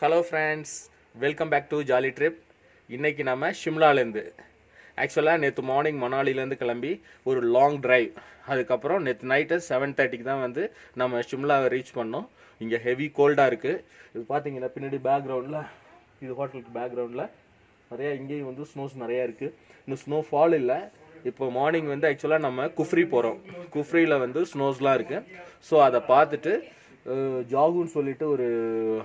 Hello friends, welcome back to jolly trip. இன்றைக்கி நம்ம ஷிம்லாலேருந்து ஆக்சுவலாக நேற்று மார்னிங் மணாலிலேருந்து கிளம்பி ஒரு லாங் ட்ரைவ், அதுக்கப்புறம் நேற்று நைட்டு 7:30க்கு தான் வந்து நம்ம ஷிம்லாவை ரீச் பண்ணோம். இங்கே ஹெவி கோல்டாக இருக்குது. இது பார்த்தீங்கன்னா பின்னாடி பேக்ரவுண்டில், இது ஹோட்டலுக்கு பேக்ரவுண்டில் நிறையா இங்கேயும் வந்து ஸ்னோஸ் நிறையா இருக்குது. இன்னும் ஸ்னோ ஃபால் இல்லை. இப்போ மார்னிங் வந்து ஆக்சுவலாக நம்ம குஃப்ரி போகிறோம். குஃப்ரியில் வந்து ஸ்னோஸ்லாம் இருக்குது. ஸோ அதை பார்த்துட்டு ஜாகுன்னு சொல்லிட்டு ஒரு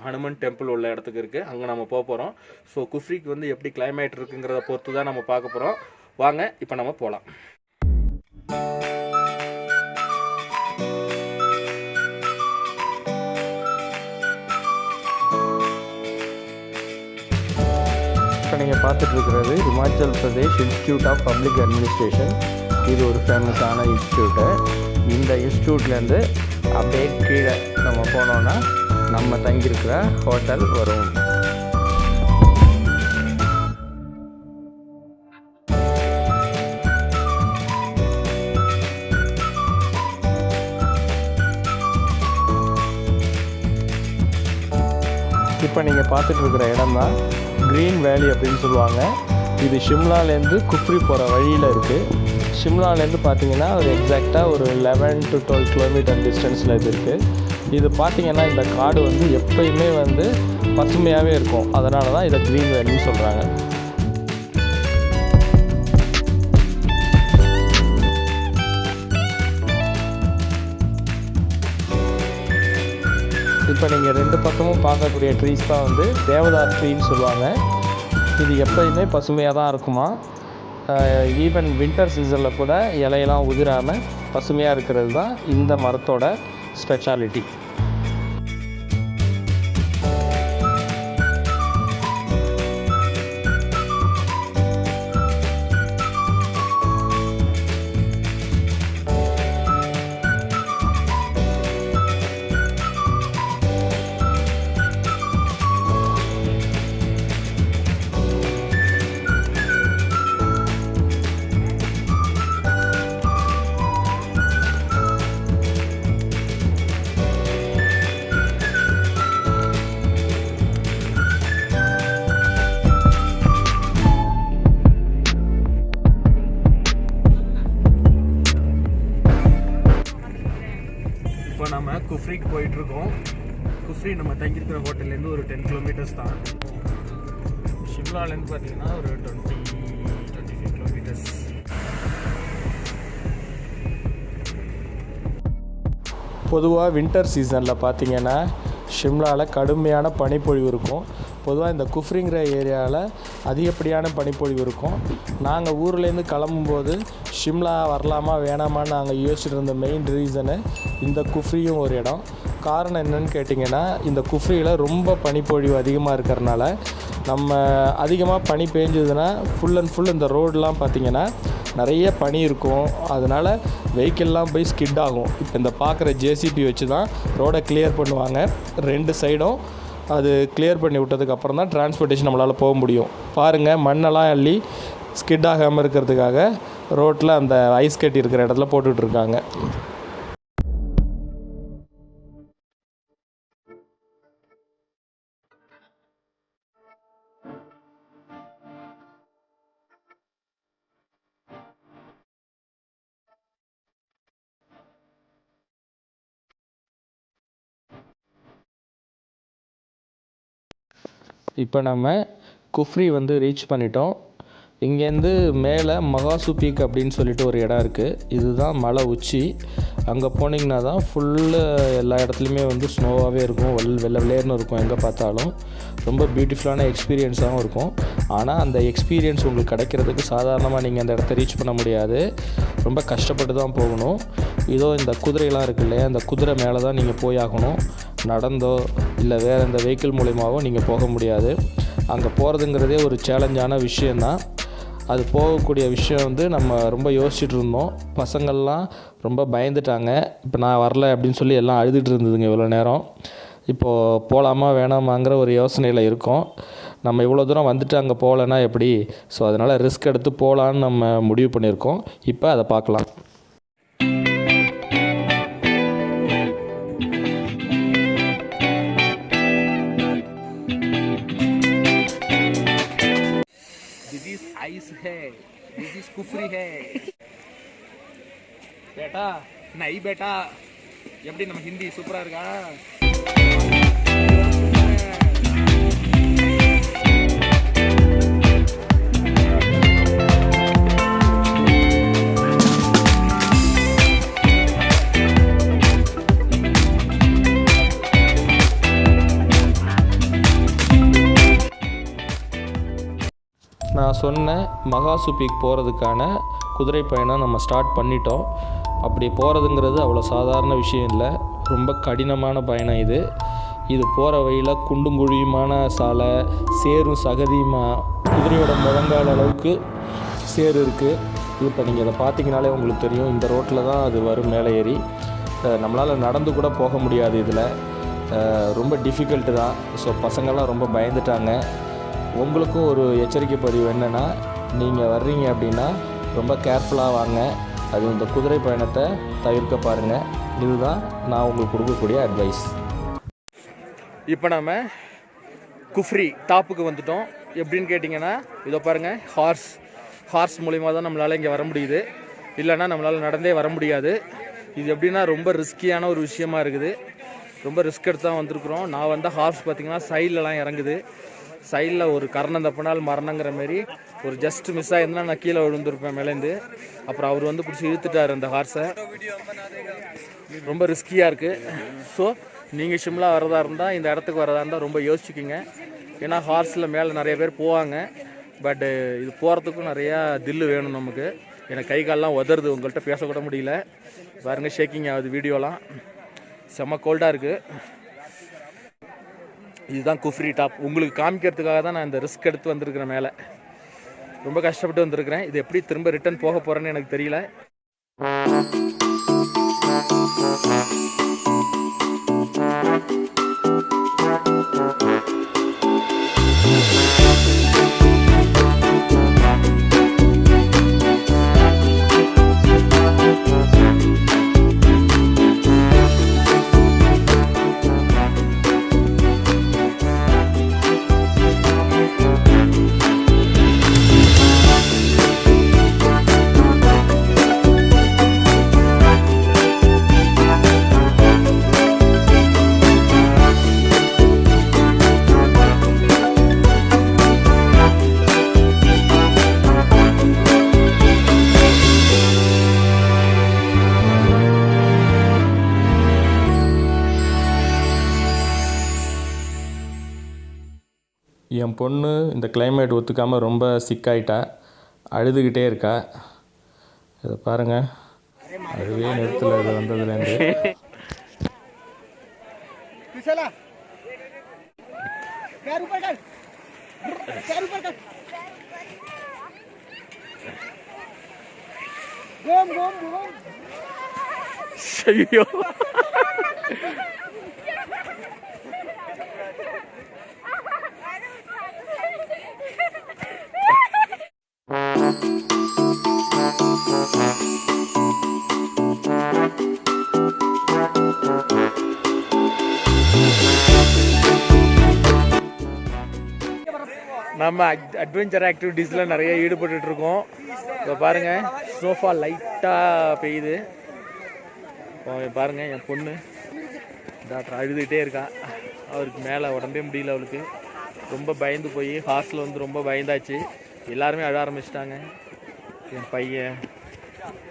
ஹனுமன் டெம்பிள் உள்ள இடத்துக்கு இருக்குது, அங்கே நம்ம போக போகிறோம். ஸோ குஃப்ரிக்கு வந்து எப்படி கிளைமேட் இருக்குங்கிறத பொறுத்து தான் நம்ம பார்க்க போகிறோம். வாங்க இப்போ நம்ம போகலாம். இப்போ நீங்கள் பார்த்துட்ருக்கிறது Himachal Pradesh institute of public administration. இது ஒரு ஃபேமஸான இன்ஸ்டியூட்டு. இந்த இன்ஸ்டியூட்லேருந்து அப்படியே கீழே நம்ம போனோன்னா நம்ம தங்கியிருக்கிற ஹோட்டல் வரும். இப்போ நீங்கள் பார்த்துட்ருக்கிற இடம் தான் க்ரீன் வேலி அப்படின்னு சொல்லுவாங்க. இது ஷிம்லாலேருந்து குஃப்ரி போகிற வழியில் இருக்குது. ஷிம்லாலேருந்து பார்த்தீங்கன்னா ஒரு எக்ஸாக்டாக ஒரு 11 to 12 கிலோமீட்டர் டிஸ்டன்ஸில் இது இருக்குது. இது பார்த்திங்கன்னா இந்த காடு வந்து எப்பயுமே வந்து பசுமையாகவே இருக்கும். அதனால தான் இதை க்ரீன் வேலின்னு சொல்கிறாங்க. இப்போ நீங்கள் ரெண்டு பக்கமும் பார்க்கக்கூடிய ட்ரீஸ் தான் வந்து தேவதார் ட்ரீன்னு சொல்லுவாங்க. இது எப்போயுமே பசுமையாக தான் இருக்குமா. ஈவன் வின்டர் சீசனில் கூட இலையெல்லாம் உதிராமல் பசுமையாக இருக்கிறது தான் இந்த மரத்தோட ஸ்பெஷாலிட்டி. இப்போ நம்ம குஃப்ரிக்கு போயிட்டுருக்கோம். குஃப்ரி நம்ம தங்கியிருக்கிற ஹோட்டல்லேருந்து ஒரு 10 கிலோமீட்டர்ஸ் தான். ஷிம்லாலேருந்து பார்த்தீங்கன்னா ஒரு 25 கிலோமீட்டர்ஸ். பொதுவாக வின்டர் சீசனில் பார்த்திங்கன்னா ஷிம்லாவில் கடுமையான பனிப்பொழிவு இருக்கும். பொதுவாக இந்த குஃப்ரிங்கிற ஏரியாவில் அதிகப்படியான பனிப்பொழிவு இருக்கும். நாங்கள் ஊர்லேருந்து கிளம்பும்போது ஷிம்லா வரலாமா வேணாமான்னு நாங்கள் யோசிச்சுட்டு இருந்த மெயின் ரீசனு இந்த குஃப்ரியும் ஒரு இடம். காரணம் என்னன்னு கேட்டிங்கன்னா, இந்த குஃப்ரியில் ரொம்ப பனிப்பொழிவு அதிகமாக இருக்கிறனால நம்ம அதிகமாக பனி பெஞ்சதுன்னா ஃபுல் அண்ட் ஃபுல் இந்த ரோடெலாம் பார்த்திங்கன்னா நிறைய பனி இருக்கும். அதனால் வெஹிக்கிள்லாம் போய் ஸ்கிட் ஆகும். இப்போ இந்த பார்க்குற ஜேசிபி வச்சு தான் ரோடை கிளியர் பண்ணுவாங்க. ரெண்டு சைடும் அது கிளியர் பண்ணி விட்டதுக்கப்புறம் தான் டிரான்ஸ்போர்ட்டேஷன் நம்மளால் போக முடியும். பாருங்கள், மண்ணெல்லாம் அள்ளி ஸ்கிட் ஆகாமல் இருக்கிறதுக்காக ரோட்டில் அந்த ஐஸ் கட்டி இருக்கிற இடத்துல போட்டுட்ருக்காங்க. இப்போ நம்ம குஃப்ரி வந்து ரீச் பண்ணிட்டோம். இங்கேருந்து மேலே மகாசு பீக் அப்படின்னு சொல்லிட்டு ஒரு இடம் இருக்குது. இதுதான் மலை உச்சி. அங்கே போனீங்கன்னா தான் ஃபுல்லு எல்லா இடத்துலையுமே வந்து ஸ்னோவாகவே இருக்கும். வெள்ளை வெள்ளையர்னு இருக்கும். எங்கே பார்த்தாலும் ரொம்ப பியூட்டிஃபுல்லான எக்ஸ்பீரியன்ஸாகவும் இருக்கும். ஆனால் அந்த எக்ஸ்பீரியன்ஸ் உங்களுக்கு கிடைக்கிறதுக்கு சாதாரணமாக நீங்கள் அந்த இடத்த ரீச் பண்ண முடியாது. ரொம்ப கஷ்டப்பட்டு தான் போகணும். இதோ இந்த குதிரையெல்லாம் இருக்குது இல்லையா, அந்த குதிரை மேலே தான் நீங்கள் போய் ஆகணும். நடந்தோ இல்லை வேறு எந்த வெஹிக்கிள் மூலிமாவோ நீங்கள் போக முடியாது. அங்கே போகிறதுங்கிறதே ஒரு சேலஞ்சான விஷயந்தான். அது போகக்கூடிய விஷயம் வந்து நம்ம ரொம்ப யோசிச்சுட்டு இருந்தோம். பசங்கள்லாம் ரொம்ப பயந்துட்டாங்க. இப்போ நான் வரல அப்படின்னு சொல்லி எல்லாம் அழுதுகிட்டு இருந்ததுங்க இவ்வளோ நேரம். இப்போது போகலாமா வேணாமாங்கிற ஒரு யோசனையில் இருக்கோம். நம்ம இவ்வளோ தூரம் வந்துட்டு அங்கே போகலன்னா எப்படி? ஸோ அதனால் ரிஸ்க் எடுத்து போகலான்னு நம்ம முடிவு பண்ணியிருக்கோம். இப்போ அதை பார்க்கலாம். பேட்டா நை பேட்டா. எப்படி நம்ம ஹிந்தி சூப்பரா இருக்கா? நான் சொன்ன மகாசு பீக் போகிறதுக்கான குதிரை பயணம் நம்ம ஸ்டார்ட் பண்ணிட்டோம். அப்படி போகிறதுங்கிறது அவ்வளோ சாதாரண விஷயம் இல்லை, ரொம்ப கடினமான பயணம் இது. இது போகிற வழியில் குண்டும் குழியுமான சாலை, சேரும் சகதியுமா, குதிரையோட முழங்கால் அளவுக்கு சேரு இருக்குது. இது இப்போ நீங்கள் அதை பார்த்தீங்கனாலே உங்களுக்கு தெரியும். இந்த ரோட்டில் தான் அது வரும் மேலே ஏறி. நம்மளால் நடந்து கூட போக முடியாது. இதில் ரொம்ப டிஃபிகல்ட்டு தான். ஸோ பசங்கள்லாம் ரொம்ப பயந்துட்டாங்க. உங்களுக்கும் ஒரு எச்சரிக்கை பதிவு என்னென்னா, நீங்கள் வர்றீங்க அப்படின்னா ரொம்ப கேர்ஃபுல்லாக வாங்க. அது இந்த குதிரை பயணத்தை தவிர்க்க பாருங்கள். இதுதான் நான் உங்களுக்கு கொடுக்கக்கூடிய அட்வைஸ். இப்போ நம்ம குஃப்ரி டாப்புக்கு வந்துட்டோம். எப்படின்னு கேட்டிங்கன்னா, இதோ பாருங்கள், ஹார்ஸ் மூலிமா தான் நம்மளால் இங்கே வர முடியுது. இல்லைன்னா நம்மளால் நடந்தே வர முடியாது. இது எப்படின்னா ரொம்ப ரிஸ்கியான ஒரு விஷயமா இருக்குது. ரொம்ப ரிஸ்க் எடுத்து தான் வந்திருக்குறோம். நான் வந்த ஹார்ஸ் பார்த்திங்கன்னா சைட்லலாம் இறங்குது. சைடில் ஒரு கரணம் தப்பினால் மரணங்கிற மாரி ஒரு ஜஸ்ட் மிஸ் ஆகிருந்தால் நான் கீழே விழுந்திருப்பேன் மேலேருந்து. அப்புறம் அவர் வந்து பிடிச்சி இழுத்துட்டார் அந்த ஹார்ஸை. ரொம்ப ரிஸ்கியாக இருக்குது. ஸோ நீங்கள் ஷிம்லா வரதா இருந்தால், இந்த இடத்துக்கு வரதா இருந்தால் ரொம்ப யோசிச்சுக்கிங்க. ஏன்னா ஹார்ஸில் மேலே நிறைய பேர் போவாங்க. பட்டு இது போகிறதுக்கும் நிறையா தில்லு வேணும் நமக்கு. எனக்கு கை காலெலாம் உதறுது, உங்கள்கிட்ட பேசக்கூட முடியல. பாருங்கள், ஷேக்கிங் ஆகுது வீடியோலாம். செம்ம கோல்டாக இருக்குது. இதுதான் குஃப்ரி டாப். உங்களுக்கு காமிக்கிறதுக்காக தான் நான் இந்த ரிஸ்க் எடுத்து வந்திருக்கிறேன். மேலே ரொம்ப கஷ்டப்பட்டு வந்திருக்கிறேன். இது எப்படி திரும்ப ரிட்டர்ன் போக போகிறேன்னு எனக்கு தெரியல. என் பொண்ணு இந்த கிளைமேட் ஒத்துக்காமல் ரொம்ப சிக்காயிட்டா, அழுதுகிட்டே இருக்கா. இதை பாருங்கள், அழுவே நிறுத்தல இது வந்ததுலேருந்து. ஐயோ, நம்ம அட்வென்ச்சர் ஆக்டிவிட்டீஸில் நிறைய ஈடுபட்டுருக்கோம். இப்போ பாருங்கள், ஸ்னோஃபால் லைட்டாக பெய்யுது. பாருங்கள், என் பொண்ணு டாக்டர் அழுதுகிட்டே இருக்கா. அவருக்கு மேலே உடம்பே முடியல. அவளுக்கு ரொம்ப பயந்து போய் ஹாஸ்டலில் வந்து ரொம்ப பயந்தாச்சு. எல்லாருமே அழ ஆரம்பிச்சிட்டாங்க. என் பையன்,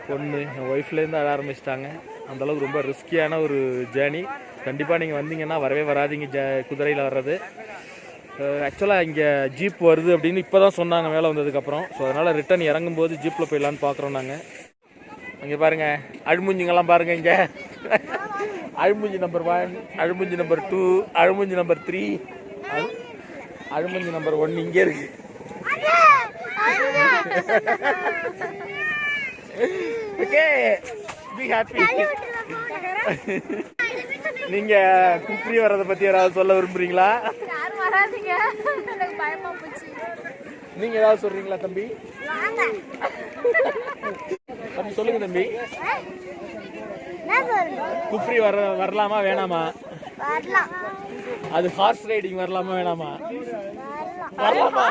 பொண்ணு, என் ஒய்ஃப்லேருந்து அழ ஆரம்பிச்சிட்டாங்க. அந்தளவுக்கு ரொம்ப ரிஸ்கியான ஒரு ஜேர்னி. கண்டிப்பாக நீங்கள் வந்தீங்கன்னா வரவே வராதிங்க குதிரையில் வர்றது. ஆக்சுவலாக இங்கே ஜீப் வருது அப்படின்னு இப்போ தான் சொன்னாங்க மேலே வந்ததுக்கப்புறம். ஸோ அதனால் ரிட்டன் இறங்கும்போது ஜீப்பில் போயிடலான்னு பார்க்குறோம் நாங்கள். அங்கே பாருங்கள், அழுமூஞ்சிங்கெல்லாம் பாருங்கள். இங்கே அழுமூஞ்சி நம்பர் 1, அழுமூஞ்சி நம்பர் 2, அழுமூஞ்சி நம்பர் 3, அழுமூஞ்சி நம்பர் 1 இங்கே இருக்கு. Okay, be happy. நீங்க குஃப்ரி வரதை பத்தி யாராவது சொல்ல விரும்புறீங்களா? நீங்க ஏதாவது சொல்றீங்களா தம்பி? தம்பி சொல்லுங்க தம்பி. குஃப்ரி வரலாமா வேணாமா? அது ஹார்ஸ் ரைடிங் வரலாமா வேணாமா? வரலாமா?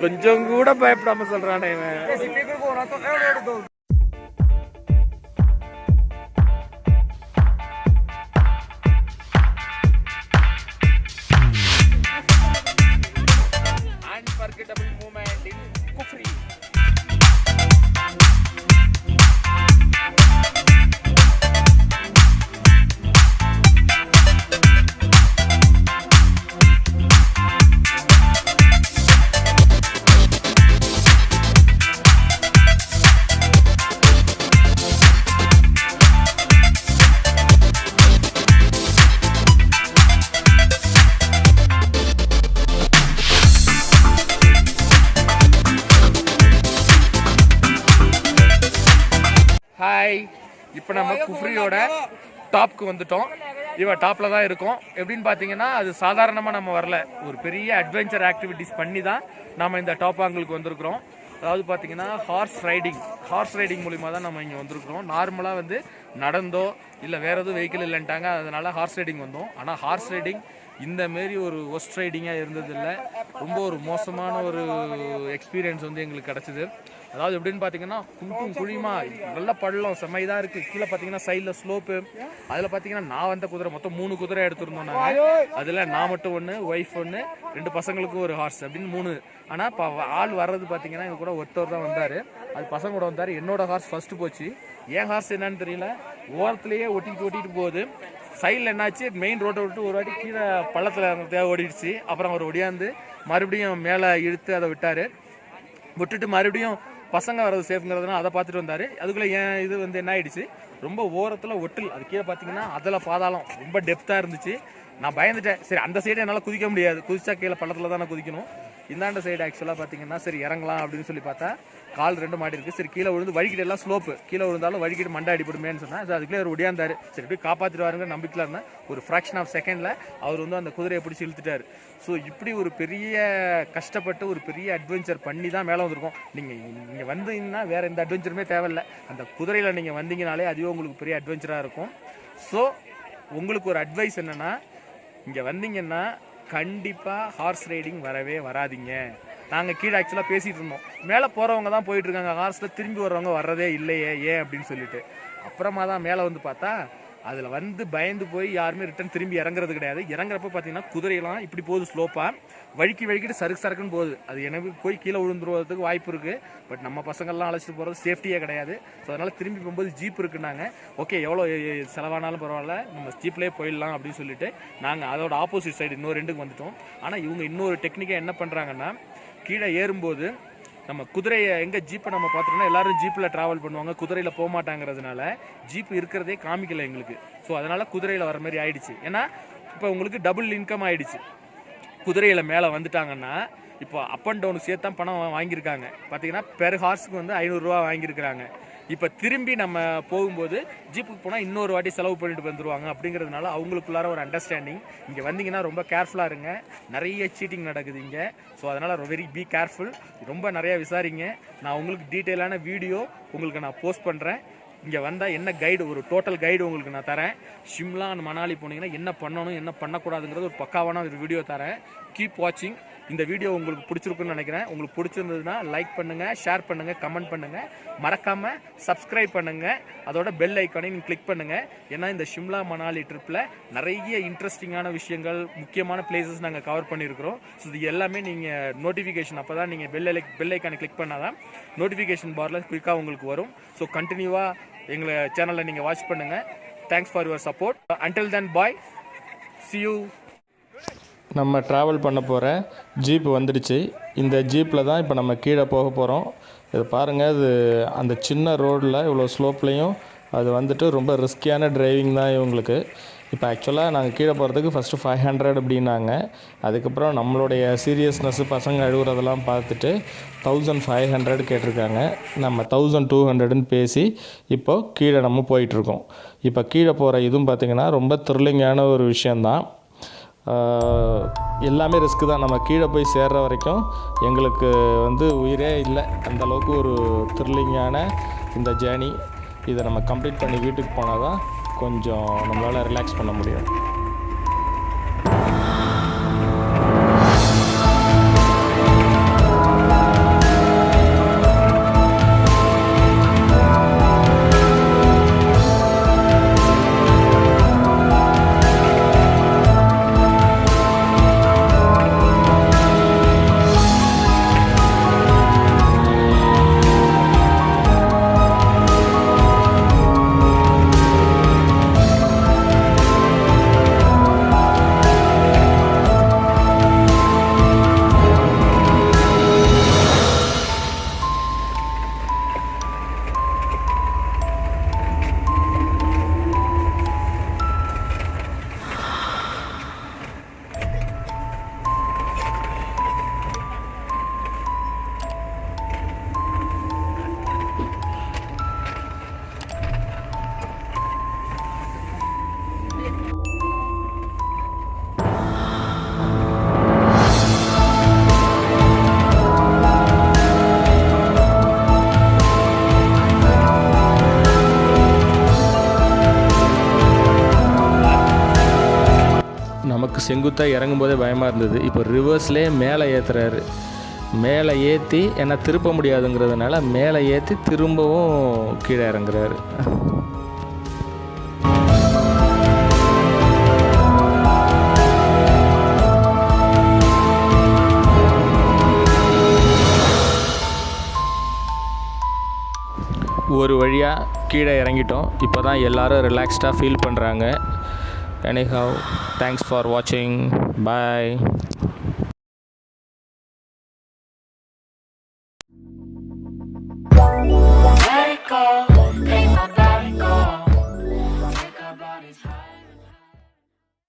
கொஞ்சம் கூட பயப்படாம சொல்றானே இவன். Unforgettable moment in Kufri. Hi, இப்போ நம்ம குஃப்ரியோட டாப்க்கு வந்துட்டோம். இவன் டாப்பில் தான் இருக்கோம். எப்படின்னு பார்த்தீங்கன்னா அது சாதாரணமாக நம்ம வரல, ஒரு பெரிய அட்வென்ச்சர் ஆக்டிவிட்டிஸ் பண்ணி தான் நம்ம இந்த டாப் ஆங்கிளுக்கு வந்திருக்கிறோம். அதாவது பார்த்தீங்கன்னா ஹார்ஸ் ரைடிங் மூலிமா தான் நம்ம இங்கே வந்திருக்கிறோம். நார்மலாக வந்து நடந்தோ இல்லை வேறு எதுவும் வெஹிக்கிள் இல்லைன்ட்டாங்க, அதனால் ஹார்ஸ் ரைடிங் வந்தோம். ஆனால் ஹார்ஸ் ரைடிங் இந்த மாரி ஒரு ஒஸ்ட் ரைடிங்காக இருந்ததில்லை. ரொம்ப ஒரு மோசமான ஒரு எக்ஸ்பீரியன்ஸ் வந்து எங்களுக்கு கிடச்சிது. அதாவது எப்படின்னு பார்த்தீங்கன்னா குண்டும் குழியுமா நல்ல பள்ளம் செம்ம இதாக இருக்குது. கீழே பார்த்தீங்கன்னா சைடில் ஸ்லோப்பு. அதில் பார்த்தீங்கன்னா நான் வந்த குதிரை மொத்தம் 3 குதிரை எடுத்துருந்தோம் நாங்கள். அதில் நான் மட்டும் 1, ஒய்ஃப் 1, 2 பசங்களுக்கு ஒரு ஹார்ஸ் அப்படின்னு 3. ஆனால் இப்போ ஆள் வர்றது பார்த்தீங்கன்னா எங்கள் கூட ஒருத்தர் தான் வந்தார். அது பசங்க கூட வந்தார். என்னோட ஹார்ஸ் ஃபஸ்ட்டு போச்சு. என் ஹார்ஸ் என்னன்னு தெரியல, ஓரத்துலேயே ஒட்டிட்டு போகுது. சைடில் என்னாச்சு, மெயின் ரோட்டை விட்டு ஒரு வாட்டி கீழே பள்ளத்தில் ஓடிடுச்சு. அப்புறம் அவர் ஒடியாந்து மறுபடியும் மேலே இழுத்து அதை விட்டுட்டு மறுபடியும் பசங்க வர்றது சேஃப்ங்கிறதுனா அதை பார்த்துட்டு வந்தார். அதுக்குள்ளே ஏன் இது வந்து என்ன ஆகிடுச்சு, ரொம்ப ஓரத்தில் ஒட்டில். அது கீழே பார்த்தீங்கன்னா அதில் பாதாளம் ரொம்ப டெப்த்தாக இருந்துச்சு. நான் பயந்துட்டேன். சரி, அந்த சைடு என்னால் குதிக்க முடியாது, குதிச்சா கீழே பள்ளத்தில் தான் நான் குதிக்கணும். இந்தாண்ட சைடு ஆக்சுவலாக பார்த்தீங்கன்னா சரி இறங்கலாம் அப்படின்னு சொல்லி பார்த்தா கால் 2 மாடி இருக்குது. சரி கீழே விழுந்து வழிக்கிட்டு எல்லாம் ஸ்லோப்பு, கீழே விழுந்தாலும் வழிக்கிட்டு மண்டை அடிப்படுமேன்னு சொன்னால் அது அதுக்குள்ளே ஒரு ஒடியாந்தார். சரி போய் காப்பாற்றிடுவாருங்க நம்பிக்கையில் இருந்தேன். ஒரு ஃப்ராக்ஷன் ஆஃப் செகண்டில் அவர் வந்து அந்த குதிரையை பிடிச்சி இழுத்துட்டார். ஸோ இப்படி ஒரு பெரிய கஷ்டப்பட்டு ஒரு பெரிய அட்வென்ச்சர் பண்ணி தான் மேலே வந்திருக்கோம். நீங்கள் வந்தீங்கன்னா வேறு எந்த அட்வென்ச்சருமே தேவையில்லை. அந்த குதிரையில் நீங்கள் வந்தீங்கனாலே அதுவே உங்களுக்கு பெரிய அட்வென்ச்சராக இருக்கும். ஸோ உங்களுக்கு ஒரு அட்வைஸ் என்னென்னா, இங்கே வந்தீங்கன்னா கண்டிப்பாக ஹார்ஸ் ரைடிங் வரவே வராதிங்க. நாங்கள் கீழே ஆக்சுவலாக பேசிகிட்டு இருந்தோம், மேலே போகிறவங்க தான் போயிட்டுருக்காங்க, ஹார்ஸில் திரும்பி வர்றவங்க வர்றதே இல்லையே ஏன் அப்படின்னு சொல்லிட்டு. அப்புறமா தான் மேலே வந்து பார்த்தா அதில் வந்து பயந்து போய் யாருமே ரிட்டன் திரும்பி இறங்குறது கிடையாது. இறங்குறப்ப பார்த்தீங்கன்னா குதிரையெல்லாம் இப்படி போகுது ஸ்லோப்பாக, வழிக்கிட்டு சறுக்குன்னு போகுது. அது எனக்கு போய் கீழே விழுந்துருவதுக்கு வாய்ப்பு இருக்குது. பட் நம்ம பசங்கள்லாம் அழைச்சிட்டு போகிறது சேஃப்டியே கிடையாது. ஸோ அதனால் திரும்பி போகும்போது ஜீப் இருக்குன்னாங்க. ஓகே, எவ்வளோ செலவானாலும் பரவாயில்ல, நம்ம ஜீப்லேயே போயிடலாம் அப்படின்னு சொல்லிட்டு நாங்கள் அதோட ஆப்போசிட் சைடு இன்னொரு 2க்கு வந்துட்டோம். ஆனால் இவங்க இன்னொரு டெக்னிக்காக என்ன பண்ணுறாங்கன்னா, கீழே ஏறும்போது நம்ம குதிரையை எங்கே ஜீப்பை நம்ம பார்த்துட்டோம்னா எல்லாரும் ஜீப்பில் ட்ராவல் பண்ணுவாங்க, குதிரையில் போக மாட்டாங்கிறதுனால ஜீப் இருக்கிறதே காமிக்கலை எங்களுக்கு. ஸோ அதனால் குதிரையில் வர மாதிரி ஆயிடுச்சு. ஏன்னா இப்போ உங்களுக்கு டபுள் இன்கம் ஆகிடுச்சு. குதிரையில் மேலே வந்துட்டாங்கன்னா இப்போ அப் அண்ட் டவுன் சேர்த்து தான் பணம் வாங்கியிருக்காங்க. பார்த்தீங்கன்னா பெர் ஹார்ஸுக்கு வந்து 500 ரூபா வாங்கியிருக்கிறாங்க. இப்போ திரும்பி நம்ம போகும்போது ஜீப்புக்கு போனால் இன்னொரு வாட்டி செலவு பண்ணிட்டு வந்துடுவாங்க. அப்படிங்கிறதுனால அவங்களுக்குள்ளார ஒரு அண்டர்ஸ்டாண்டிங். இங்கே வந்தீங்கன்னா ரொம்ப கேர்ஃபுல்லாக இருங்க, நிறைய சீட்டிங் நடக்குது இங்கே. ஸோ அதனால் பி கேர்ஃபுல், ரொம்ப நிறையா விசாரிங்க. நான் உங்களுக்கு டீட்டெயிலான வீடியோ உங்களுக்கு நான் போஸ்ட் பண்ணுறேன். இங்கே வந்தால் என்ன கைடு, ஒரு டோட்டல் கைடு உங்களுக்கு நான் தரேன். ஷிம்லா அண்ட் மணாலி போனீங்கன்னா என்ன பண்ணணும் என்ன பண்ணக்கூடாதுங்கிறது ஒரு பக்காவான ஒரு வீடியோ தரேன். கீப் வாட்சிங். இந்த வீடியோ உங்களுக்கு பிடிச்சிருக்குன்னு நினைக்கிறேன். உங்களுக்கு பிடிச்சிருந்ததுன்னா லைக் பண்ணுங்கள், ஷேர் பண்ணுங்கள், கமெண்ட் பண்ணுங்கள், மறக்காமல் சப்ஸ்கிரைப் பண்ணுங்கள். அதோட பெல் ஐக்கானையும் நீங்கள் கிளிக் பண்ணுங்கள். ஏன்னா இந்த ஷிம்லா மணாலி ட்ரிப்பில் நிறைய இன்ட்ரெஸ்டிங்கான விஷயங்கள், முக்கியமான பிளேசஸ் நாங்கள் கவர் பண்ணியிருக்கிறோம். ஸோ இது எல்லாமே நீங்கள் நோட்டிஃபிகேஷன் அப்போ தான் நீங்கள் பெல் ஐக்கானை கிளிக் பண்ணால் தான் நோட்டிஃபிகேஷன் பாரில் குயிக்காக உங்களுக்கு வரும். ஸோ கண்டினியூவாக எங்களை சேனலில் நீங்கள் வாட்ச் பண்ணுங்கள். Thanks for your support. Until then bye, see you. நம்ம ட்ராவல் பண்ண போகிற ஜீப் வந்துடுச்சு. இந்த ஜீப்பில் தான் இப்போ நம்ம கீழே போக போகிறோம். இது பாருங்கள், இது அந்த சின்ன ரோடில் இவ்வளோ ஸ்லோப்லேயும் அது வந்துட்டு ரொம்ப ரிஸ்கியான டிரைவிங் தான் இவங்களுக்கு. இப்போ ஆக்சுவலாக நாங்கள் கீழே போகிறதுக்கு ஃபஸ்ட்டு 500 அப்படின்னாங்க. அதுக்கப்புறம் நம்மளுடைய சீரியஸ்னஸ்ஸு பசங்க அழுகுறதெல்லாம் பார்த்துட்டு 1500 கேட்டிருக்காங்க. நம்ம 1200ன்னு பேசி இப்போது கீழே நம்ம போயிட்டுருக்கோம். இப்போ கீழே போகிற இதுவும் பார்த்திங்கன்னா ரொம்ப த்ரில்லிங்கான ஒரு விஷயந்தான். எல்லாமே ரிஸ்க்கு தான். நம்ம கீழே போய் சேர்ற வரைக்கும் எங்களுக்கு வந்து உயிரே இல்லை, அந்தளவுக்கு ஒரு த்ரில்லிங்கான இந்த ஜேர்னி. இதை நம்ம கம்ப்ளீட் பண்ணி வீட்டுக்கு போனால் தான் கொஞ்சம் நம்மளால் ரிலாக்ஸ் பண்ண முடியும். செங்குத்தாக இறங்கும்போதே பயமாக இருந்தது. இப்போ ரிவர்ஸ்லேயே மேலே ஏற்றுறாரு. மேலே ஏற்றி என்னை திருப்ப முடியாதுங்கிறதுனால மேலே ஏற்றி திரும்பவும் கீழே இறங்குறாரு. ஒரு வழியாக கீழே இறங்கிட்டோம். இப்போ தான் எல்லோரும் ரிலாக்ஸ்டாக ஃபீல் பண்ணுறாங்க. எனிஹவ், தேங்க்ஸ் ஃபார் வாட்சிங். பாய். Let it go.